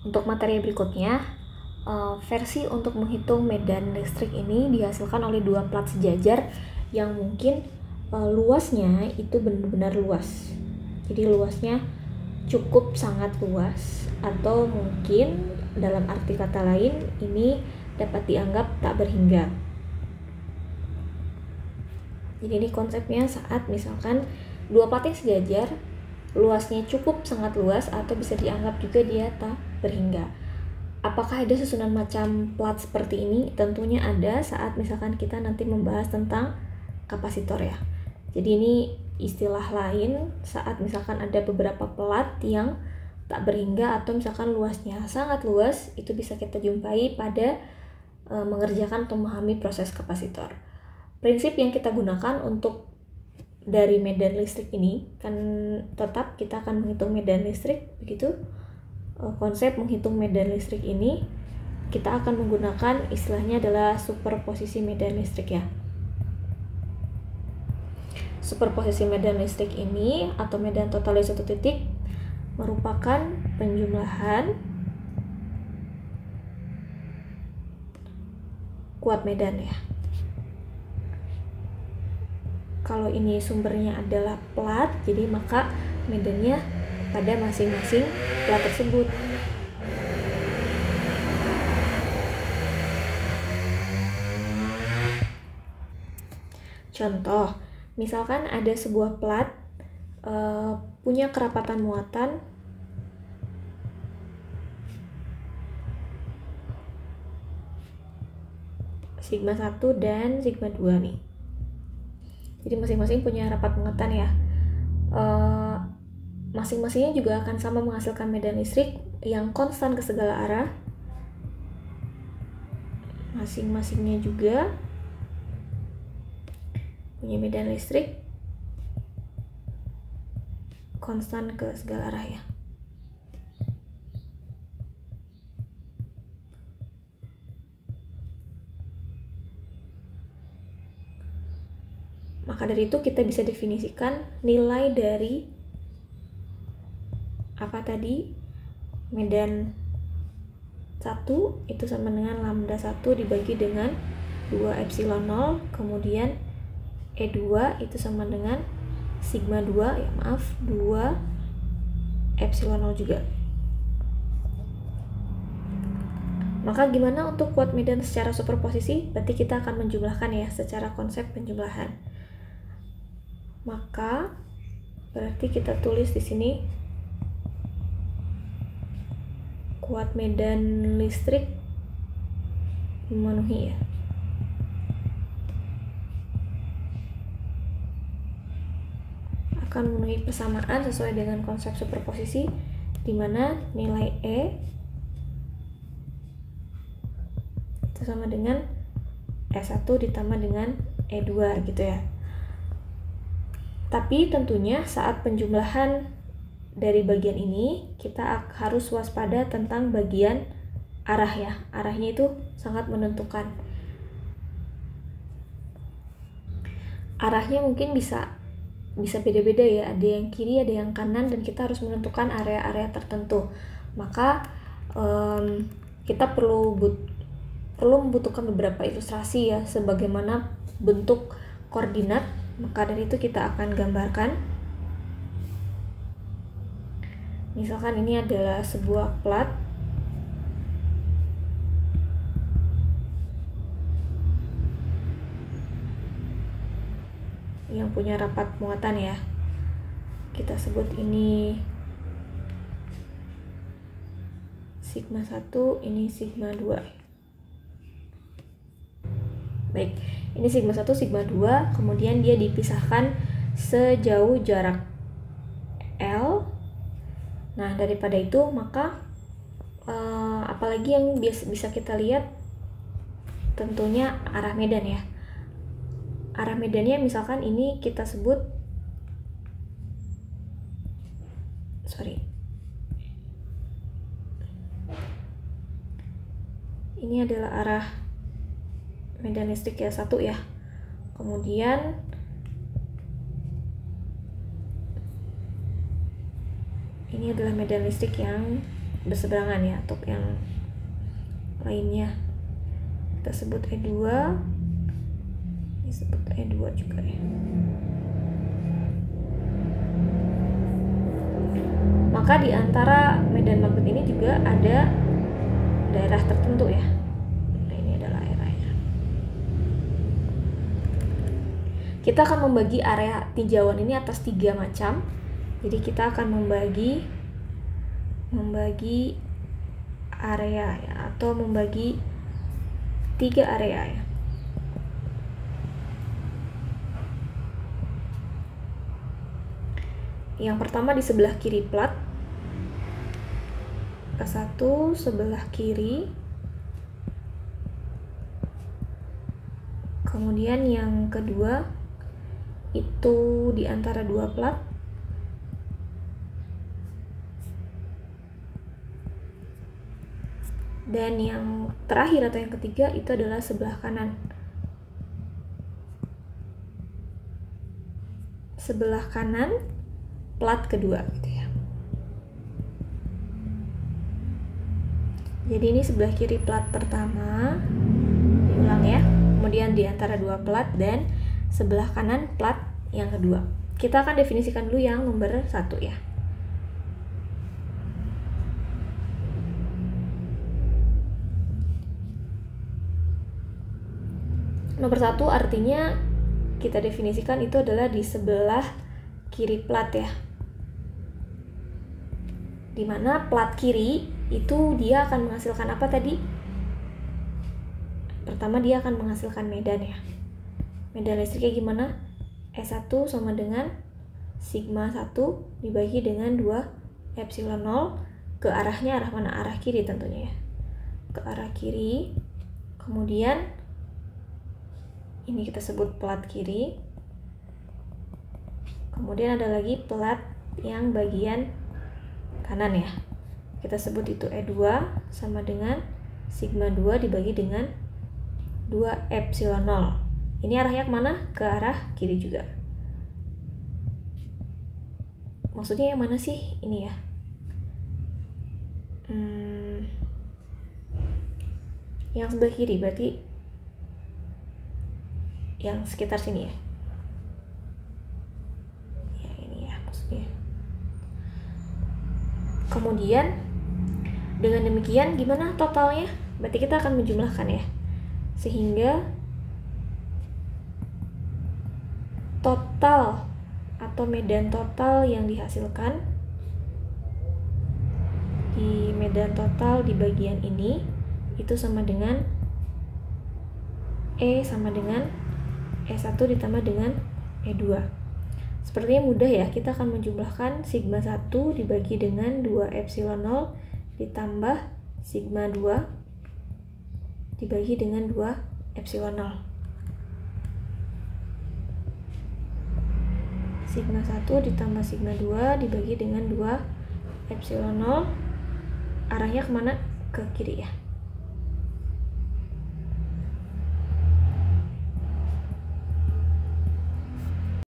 Untuk materi berikutnya, versi untuk menghitung medan listrik ini dihasilkan oleh dua plat sejajar yang mungkin luasnya itu benar-benar luas. Jadi luasnya cukup sangat luas, atau mungkin dalam arti kata lain ini dapat dianggap tak berhingga. Jadi ini konsepnya saat misalkan dua plat yang sejajar, luasnya cukup sangat luas atau bisa dianggap juga dia tak berhingga. Apakah ada susunan macam plat seperti ini? Tentunya ada saat misalkan kita nanti membahas tentang kapasitor ya. Jadi ini istilah lain saat misalkan ada beberapa plat yang tak berhingga atau misalkan luasnya sangat luas, itu bisa kita jumpai pada mengerjakan atau memahami proses kapasitor. Prinsip yang kita gunakan untuk dari medan listrik ini kan tetap kita akan menghitung medan listrik, begitu. Konsep menghitung medan listrik ini kita akan menggunakan istilahnya adalah superposisi medan listrik ya. Superposisi medan listrik ini atau medan total di satu titik merupakan penjumlahan kuat medan ya. Kalau ini sumbernya adalah plat, jadi maka medannya pada masing-masing plat tersebut. Contoh, misalkan ada sebuah plat punya kerapatan muatan sigma 1 dan sigma 2 nih. Jadi masing-masing punya rapat muatan ya. Masing-masingnya juga akan sama menghasilkan medan listrik yang konstan ke segala arah. Masing-masingnya juga punya medan listrik konstan ke segala arah ya. Maka dari itu kita bisa definisikan nilai dari apa tadi? Medan 1 itu sama dengan lambda 1 dibagi dengan 2 epsilon 0, kemudian E2 itu sama dengan sigma 2 ya, 2 epsilon 0 juga. Maka gimana untuk kuat medan secara superposisi? Berarti kita akan menjumlahkan ya secara konsep penjumlahan. Maka berarti kita tulis di sini kuat medan listrik memenuhi ya. Akan memenuhi persamaan sesuai dengan konsep superposisi, di mana nilai E itu sama dengan E1 ditambah dengan E2 gitu ya. Tapi tentunya saat penjumlahan dari bagian ini kita harus waspada tentang bagian arah ya. Arahnya itu sangat menentukan. Arahnya mungkin bisa beda-beda ya, ada yang kiri, ada yang kanan, dan kita harus menentukan area-area tertentu. Maka kita perlu membutuhkan beberapa ilustrasi ya, sebagaimana bentuk koordinat. Maka dari itu kita akan gambarkan. Misalkan ini adalah sebuah plat yang punya rapat muatan ya. Kita sebut ini sigma 1, ini sigma 2. Baik, ini sigma 1, sigma 2, kemudian dia dipisahkan sejauh jarak L. Nah, daripada itu maka apalagi yang bisa kita lihat, tentunya arah medan ya. Arah medannya misalkan ini kita sebut ini adalah arah medan listrik ya, 1 ya. Kemudian ini adalah medan listrik yang berseberangan ya. Untuk yang lainnya kita sebut E2, disebut E2 juga ya. Maka di antara medan magnet ini juga ada daerah tertentu ya. Nah, ini adalah areanya. Kita akan membagi area tinjauan ini atas 3 macam. Jadi kita akan membagi area ya, atau membagi 3 area ya. Yang pertama di sebelah kiri plat, K1 sebelah kiri. Kemudian yang kedua itu di antara 2 plat. Dan yang terakhir atau yang ketiga itu adalah sebelah kanan. Sebelah kanan plat kedua gitu ya. Jadi ini sebelah kiri plat pertama, diulang ya. Kemudian di antara 2 plat dan sebelah kanan plat yang kedua. Kita akan definisikan dulu yang nomor 1 ya. Nomor 1 artinya kita definisikan itu adalah di sebelah kiri plat ya. Dimana plat kiri itu dia akan menghasilkan apa tadi? Pertama dia akan menghasilkan medan ya. Medan listriknya gimana? E1 sama dengan sigma 1 dibagi dengan 2 epsilon 0. Ke arahnya arah mana? Arah kiri tentunya ya. Ke arah kiri. Kemudian ini kita sebut plat kiri. Kemudian ada lagi plat yang bagian kanan ya. Kita sebut itu E2 sama dengan sigma 2 dibagi dengan 2 epsilon 0. Ini arahnya kemana? Ke arah kiri juga. Maksudnya yang mana sih? Ini ya. Yang sebelah kiri berarti yang sekitar sini ya. Ya ini ya maksudnya. Kemudian dengan demikian gimana totalnya? Berarti kita akan menjumlahkan ya. Sehingga total atau medan total yang dihasilkan di medan total di bagian ini itu sama dengan E sama dengan E1 ditambah dengan E2. Sepertinya mudah ya, kita akan menjumlahkan sigma 1 dibagi dengan 2 epsilon 0 ditambah sigma 2 dibagi dengan 2 epsilon 0. Sigma 1 ditambah sigma 2 dibagi dengan 2 epsilon 0. Arahnya kemana? Ke kiri ya.